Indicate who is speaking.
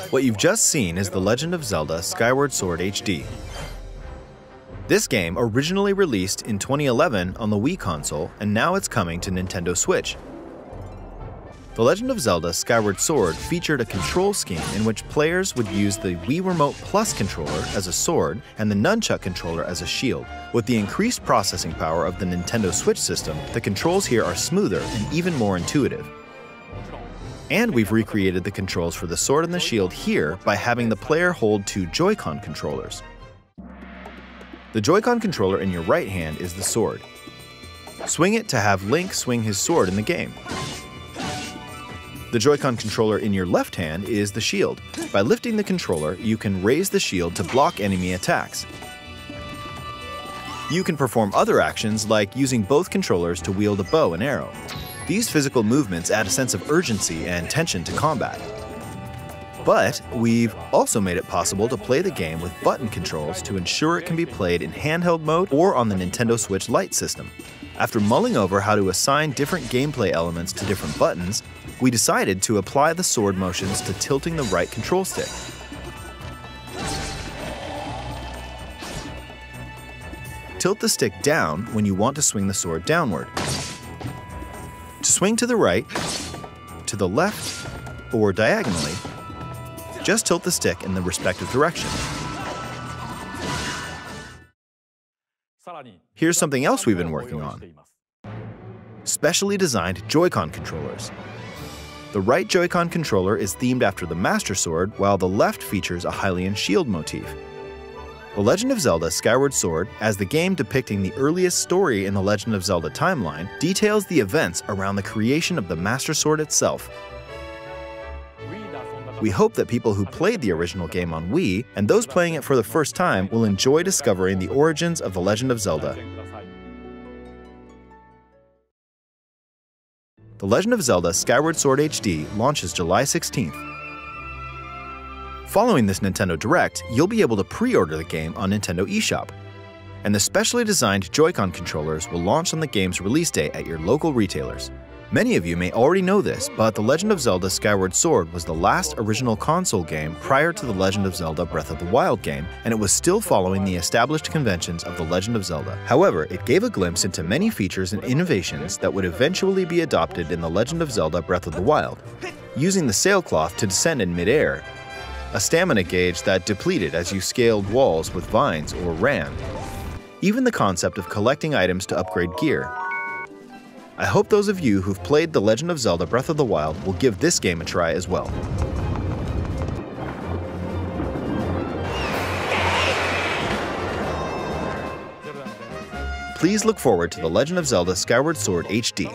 Speaker 1: What you've just seen is The Legend of Zelda Skyward Sword HD. This game originally released in 2011 on the Wii console, and now it's coming to Nintendo Switch. The Legend of Zelda Skyward Sword featured a control scheme in which players would use the Wii Remote Plus controller as a sword and the Nunchuck controller as a shield. With the increased processing power of the Nintendo Switch system, the controls here are smoother and even more intuitive. And we've recreated the controls for the sword and the shield here by having the player hold two Joy-Con controllers. The Joy-Con controller in your right hand is the sword. Swing it to have Link swing his sword in the game. The Joy-Con controller in your left hand is the shield. By lifting the controller, you can raise the shield to block enemy attacks. You can perform other actions like using both controllers to wield a bow and arrow. These physical movements add a sense of urgency and tension to combat. But we've also made it possible to play the game with button controls to ensure it can be played in handheld mode or on the Nintendo Switch Lite system. After mulling over how to assign different gameplay elements to different buttons, we decided to apply the sword motions to tilting the right control stick. Tilt the stick down when you want to swing the sword downward. To swing to the right, to the left, or diagonally, just tilt the stick in the respective direction. Here's something else we've been working on. Specially designed Joy-Con controllers. The right Joy-Con controller is themed after the Master Sword, while the left features a Hylian shield motif. The Legend of Zelda Skyward Sword, as the game depicting the earliest story in the Legend of Zelda timeline, details the events around the creation of the Master Sword itself. We hope that people who played the original game on Wii and those playing it for the first time will enjoy discovering the origins of The Legend of Zelda. The Legend of Zelda Skyward Sword HD launches July 16th. Following this Nintendo Direct, you'll be able to pre-order the game on Nintendo eShop. And the specially designed Joy-Con controllers will launch on the game's release date at your local retailers. Many of you may already know this, but The Legend of Zelda Skyward Sword was the last original console game prior to The Legend of Zelda Breath of the Wild game, and it was still following the established conventions of The Legend of Zelda. However, it gave a glimpse into many features and innovations that would eventually be adopted in The Legend of Zelda Breath of the Wild. Using the sailcloth to descend in midair, a stamina gauge that depleted as you scaled walls with vines or ran, even the concept of collecting items to upgrade gear. I hope those of you who've played The Legend of Zelda Breath of the Wild will give this game a try as well. Please look forward to The Legend of Zelda Skyward Sword HD.